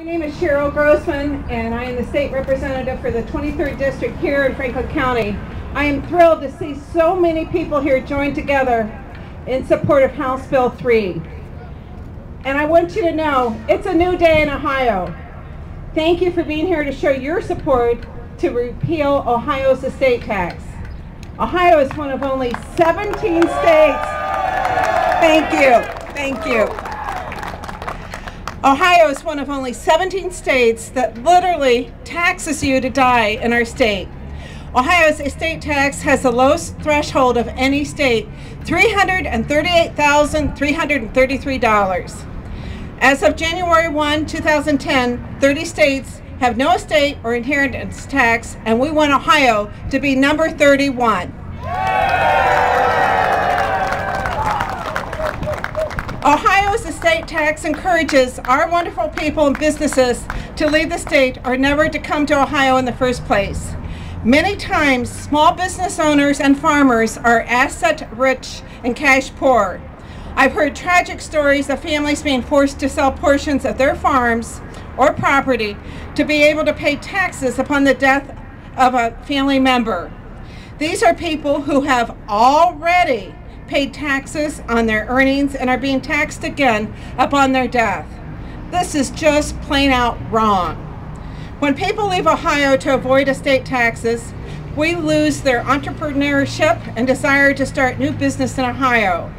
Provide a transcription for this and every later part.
My name is Cheryl Grossman, and I am the state representative for the 23rd District here in Franklin County. I am thrilled to see so many people here join together in support of House Bill 3. And I want you to know, it's a new day in Ohio. Thank you for being here to show your support to repeal Ohio's estate tax. Ohio is one of only 17 states. Thank you. Ohio is one of only 17 states that literally taxes you to die in our state. Ohio's estate tax has the lowest threshold of any state, $338,333. As of January 1, 2010, 30 states have no estate or inheritance tax, and we want Ohio to be number 31. Ohio's estate tax encourages our wonderful people and businesses to leave the state or never to come to Ohio in the first place. Many times, small business owners and farmers are asset rich and cash poor. I've heard tragic stories of families being forced to sell portions of their farms or property to be able to pay taxes upon the death of a family member. These are people who have already paid taxes on their earnings and are being taxed again upon their death. This is just plain out wrong. When people leave Ohio to avoid estate taxes, we lose their entrepreneurship and desire to start new business in Ohio.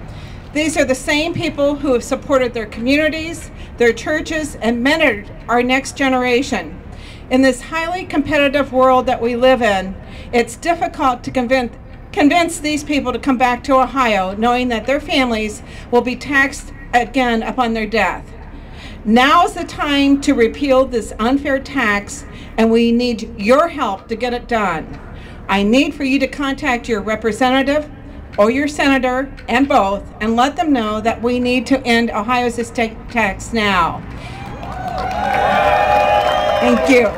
These are the same people who have supported their communities, their churches, and mentored our next generation. In this highly competitive world that we live in, it's difficult to convince these people to come back to Ohio, knowing that their families will be taxed again upon their death. Now is the time to repeal this unfair tax, and we need your help to get it done. I need for you to contact your representative or your senator, and both, and let them know that we need to end Ohio's estate tax now. Thank you.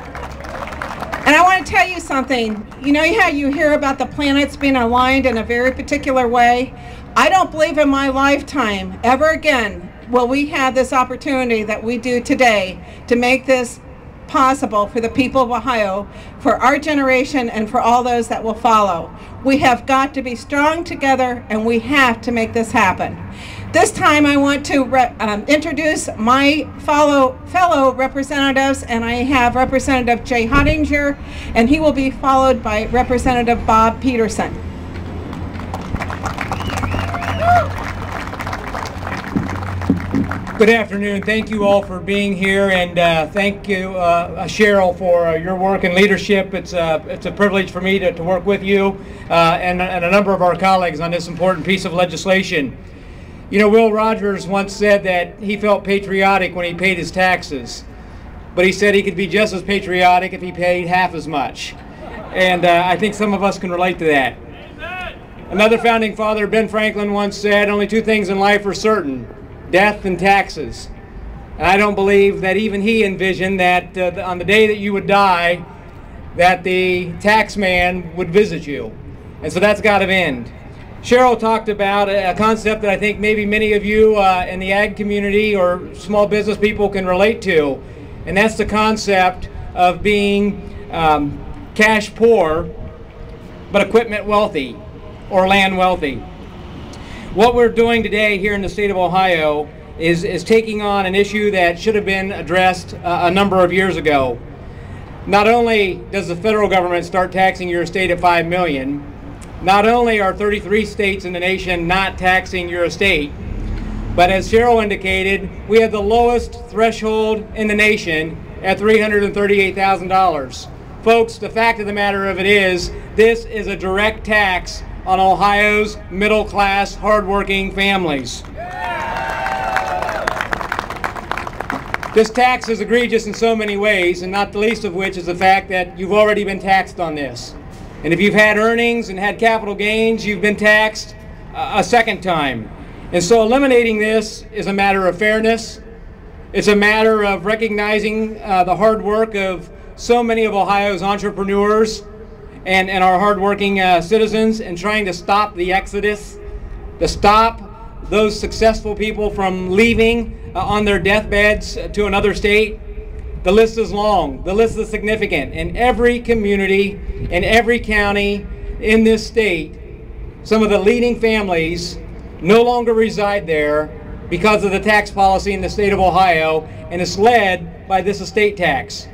And I want to tell you something. You know how you hear about the planets being aligned in a very particular way? I don't believe in my lifetime ever again will we have this opportunity that we do today to make this possible for the people of Ohio, for our generation, and for all those that will follow. We have got to be strong together, and we have to make this happen. This time I want to introduce my fellow representatives, and I have Representative Jay Hottinger, and he will be followed by Representative Bob Peterson. Good afternoon. Thank you all for being here, and thank you, Cheryl, for your work and leadership. It's a privilege for me to work with you and a number of our colleagues on this important piece of legislation. You know, Will Rogers once said that he felt patriotic when he paid his taxes, but he said he could be just as patriotic if he paid half as much. And I think some of us can relate to that. Another founding father, Ben Franklin, once said, "Only two things in life are certain: death and taxes." And I don't believe that even he envisioned that on the day that you would die, that the tax man would visit you. And so that's got to end. Cheryl talked about a concept that I think maybe many of you in the ag community or small business people can relate to, and that's the concept of being cash poor but equipment wealthy or land wealthy. What we're doing today here in the state of Ohio is taking on an issue that should have been addressed a number of years ago. Not only does the federal government start taxing your estate at $5 million, not only are 33 states in the nation not taxing your estate, but as Cheryl indicated, we have the lowest threshold in the nation at $338,000. Folks, the fact of the matter of it is, this is a direct tax on Ohio's middle-class, hardworking families. This tax is egregious in so many ways, and not the least of which is the fact that you've already been taxed on this. And if you've had earnings and had capital gains, you've been taxed a second time. And so eliminating this is a matter of fairness. It's a matter of recognizing the hard work of so many of Ohio's entrepreneurs and our hardworking citizens, and trying to stop the exodus, to stop those successful people from leaving on their deathbeds to another state. The list is long. The list is significant. In every community, in every county in this state, some of the leading families no longer reside there because of the tax policy in the state of Ohio, and it's led by this estate tax.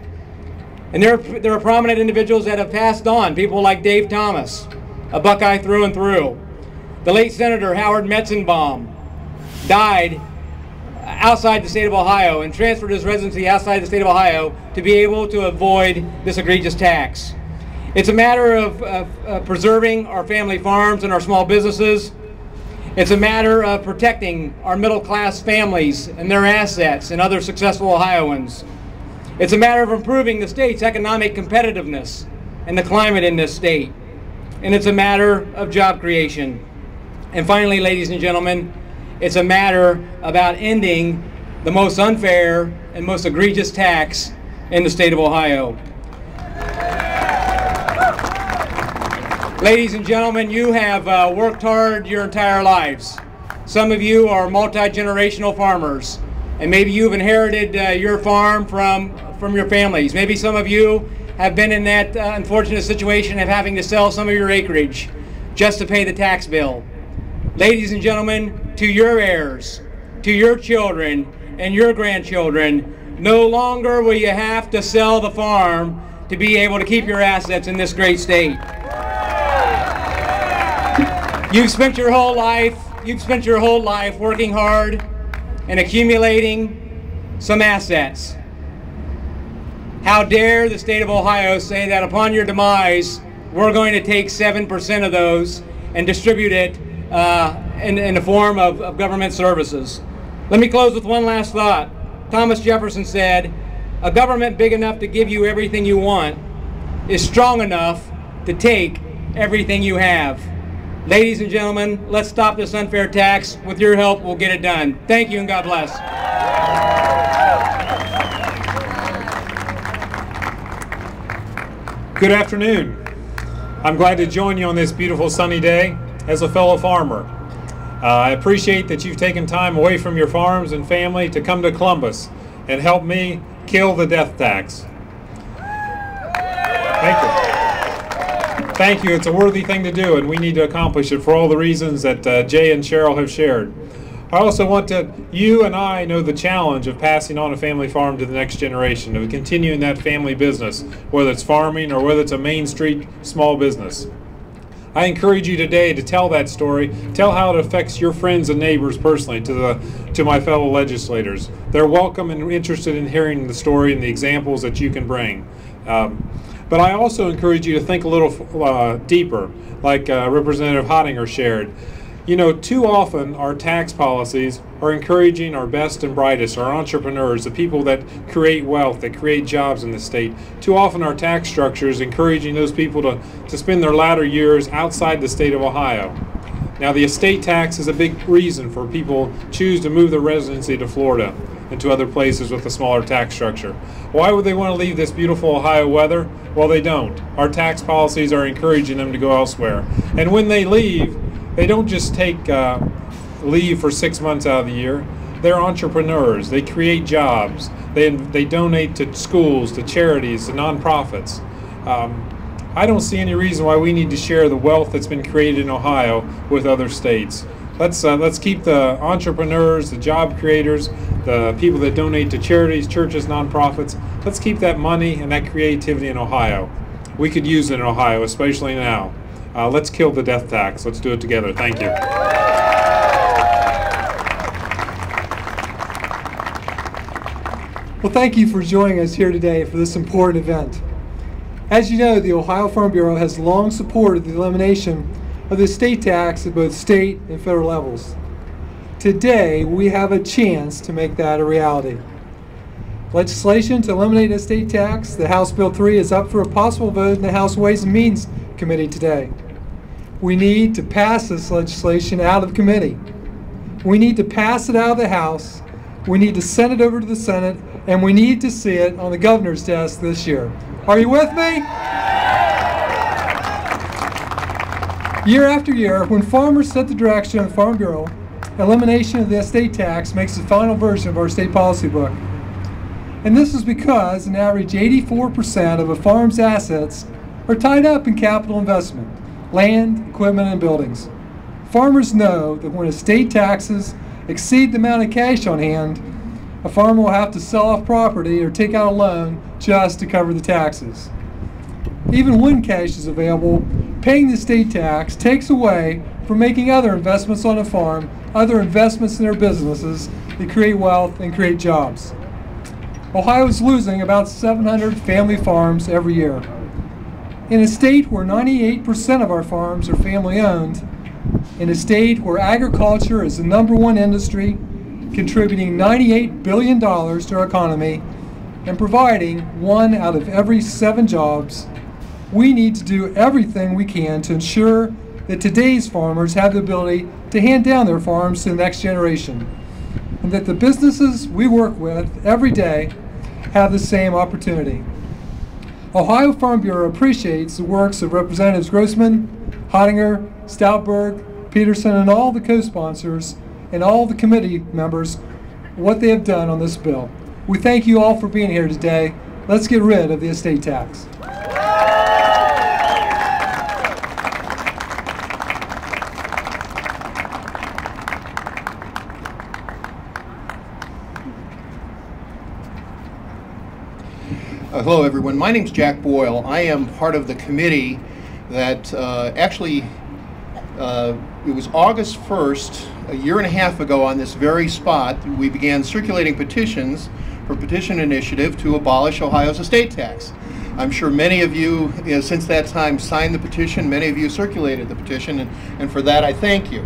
And there are prominent individuals that have passed on, people like Dave Thomas, a Buckeye through and through. The late Senator Howard Metzenbaum died outside the state of Ohio and transferred his residency outside the state of Ohio to be able to avoid this egregious tax. It's a matter of preserving our family farms and our small businesses. It's a matter of protecting our middle-class families and their assets and other successful Ohioans. It's a matter of improving the state's economic competitiveness and the climate in this state. And it's a matter of job creation. And finally, ladies and gentlemen, it's a matter about ending the most unfair and most egregious tax in the state of Ohio. Ladies and gentlemen, you have worked hard your entire lives. Some of you are multi-generational farmers, and maybe you've inherited your farm from your families. Maybe some of you have been in that unfortunate situation of having to sell some of your acreage just to pay the tax bill. Ladies and gentlemen, to your heirs, to your children and your grandchildren, no longer will you have to sell the farm to be able to keep your assets in this great state. You've spent your whole life working hard and accumulating some assets. How dare the state of Ohio say that upon your demise, we're going to take 7% of those and distribute it in the form of government services. Let me close with one last thought. Thomas Jefferson said, "A government big enough to give you everything you want is strong enough to take everything you have." Ladies and gentlemen, let's stop this unfair tax. With your help, we'll get it done. Thank you and God bless. Good afternoon. I'm glad to join you on this beautiful sunny day as a fellow farmer. I appreciate that you've taken time away from your farms and family to come to Columbus and help me kill the death tax. Thank you. Thank you. It's a worthy thing to do, and we need to accomplish it for all the reasons that Jay and Cheryl have shared. I also want you and I know the challenge of passing on a family farm to the next generation, of continuing that family business, whether it's farming or whether it's a Main Street small business. I encourage you today to tell that story, tell how it affects your friends and neighbors personally to my fellow legislators. They're welcome and interested in hearing the story and the examples that you can bring. But I also encourage you to think a little deeper, like Representative Hottinger shared. You know, too often our tax policies are encouraging our best and brightest, our entrepreneurs, the people that create wealth, that create jobs in the state. Too often our tax structure is encouraging those people to spend their latter years outside the state of Ohio. Now, the estate tax is a big reason for people choose to move their residency to Florida and to other places with a smaller tax structure. Why would they want to leave this beautiful Ohio weather? Well, they don't. Our tax policies are encouraging them to go elsewhere. And when they leave, they don't just take leave for 6 months out of the year. They're entrepreneurs. They create jobs. They donate to schools, to charities, to nonprofits. I don't see any reason why we need to share the wealth that's been created in Ohio with other states. Let's keep the entrepreneurs, the job creators, the people that donate to charities, churches, nonprofits. Let's keep that money and that creativity in Ohio. We could use it in Ohio, especially now. Let's kill the death tax. Let's do it together. Thank you. Well, thank you for joining us here today for this important event. As you know, the Ohio Farm Bureau has long supported the elimination of the estate tax at both state and federal levels. Today, we have a chance to make that a reality. Legislation to eliminate estate tax, the House Bill 3, is up for a possible vote in the House Ways and Means Committee today. We need to pass this legislation out of committee. We need to pass it out of the House. We need to send it over to the Senate, and we need to see it on the governor's desk this year. Are you with me? Year after year, when farmers set the direction of the Farm Bureau, elimination of the estate tax makes the final version of our state policy book. And this is because an average 84% of a farm's assets are tied up in capital investment, land, equipment, and buildings. Farmers know that when estate taxes exceed the amount of cash on hand, a farmer will have to sell off property or take out a loan just to cover the taxes. Even when cash is available, paying the estate tax takes away from making other investments on a farm, other investments in their businesses that create wealth and create jobs. Ohio is losing about 700 family farms every year. In a state where 98% of our farms are family-owned, in a state where agriculture is the #1 industry, contributing $98 billion to our economy and providing 1 out of every 7 jobs, we need to do everything we can to ensure that today's farmers have the ability to hand down their farms to the next generation, and that the businesses we work with every day have the same opportunity. Ohio Farm Bureau appreciates the works of Representatives Grossman, Hottinger, Stoutberg, Peterson, and all the co-sponsors and all the committee members, what they have done on this bill. We thank you all for being here today. Let's get rid of the estate tax. Hello everyone, my name's Jack Boyle. I am part of the committee that it was August 1st, a year and a half ago on this very spot, we began circulating petitions for Petition Initiative to abolish Ohio's estate tax. I'm sure many of you, since that time, signed the petition. Many of you circulated the petition, and for that I thank you.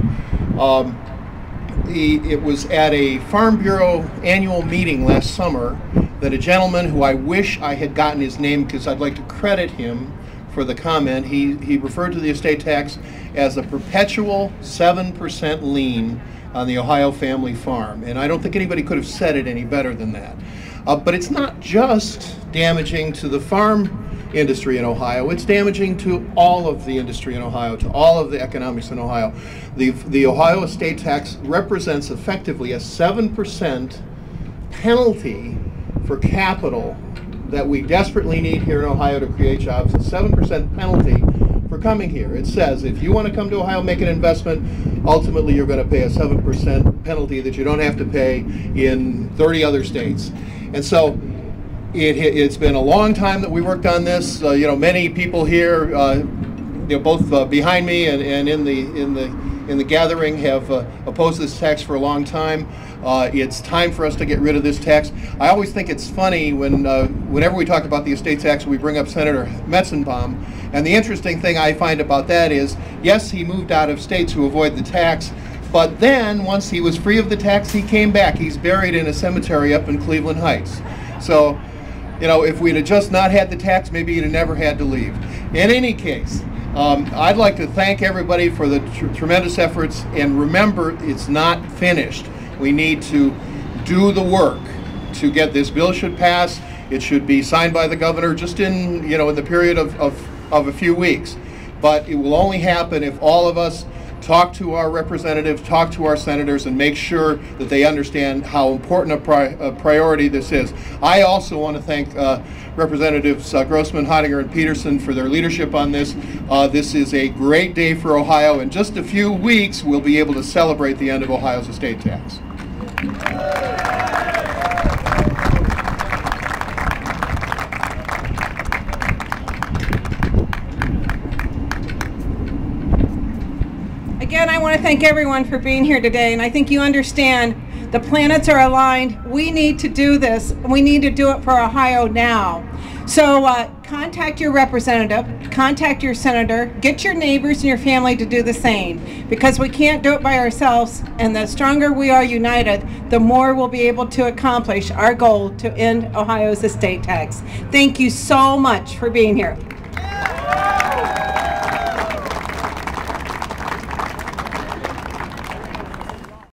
It was at a Farm Bureau annual meeting last summer that a gentleman who I wish I had gotten his name because I'd like to credit him for the comment, he referred to the estate tax as a perpetual 7% lien on the Ohio family farm. And I don't think anybody could have said it any better than that. But it's not just damaging to the farm industry in Ohio, it's damaging to all of the industry in Ohio, to all of the economics in Ohio. The Ohio estate tax represents effectively a 7% penalty for capital that we desperately need here in Ohio to create jobs, a 7% penalty for coming here. It says if you want to come to Ohio, make an investment, ultimately you're going to pay a 7% penalty that you don't have to pay in 30 other states. And so it's been a long time that we worked on this. Many people here, both behind me and in the gathering have opposed this tax for a long time. It's time for us to get rid of this tax. I always think it's funny whenever we talk about the estate tax, we bring up Senator Metzenbaum. And the interesting thing I find about that is, yes, he moved out of state to avoid the tax, but then once he was free of the tax, he came back. He's buried in a cemetery up in Cleveland Heights. So, if we'd have just not had the tax, maybe he'd have never had to leave. In any case, I'd like to thank everybody for the tremendous efforts, and remember, it's not finished. We need to do the work to get this bill should pass. It should be signed by the governor just in the period of a few weeks. But it will only happen if all of us talk to our representatives, talk to our senators, and make sure that they understand how important a priority this is. I also want to thank Representatives Grossman, Hottinger, and Peterson for their leadership on this. This is a great day for Ohio. In just a few weeks, we'll be able to celebrate the end of Ohio's estate tax. Again, I want to thank everyone for being here today, and I think you understand the planets are aligned. We need to do this. We need to do it for Ohio now. So contact your representative, contact your senator, get your neighbors and your family to do the same, because we can't do it by ourselves, and the stronger we are united, the more we'll be able to accomplish our goal to end Ohio's estate tax. Thank you so much for being here.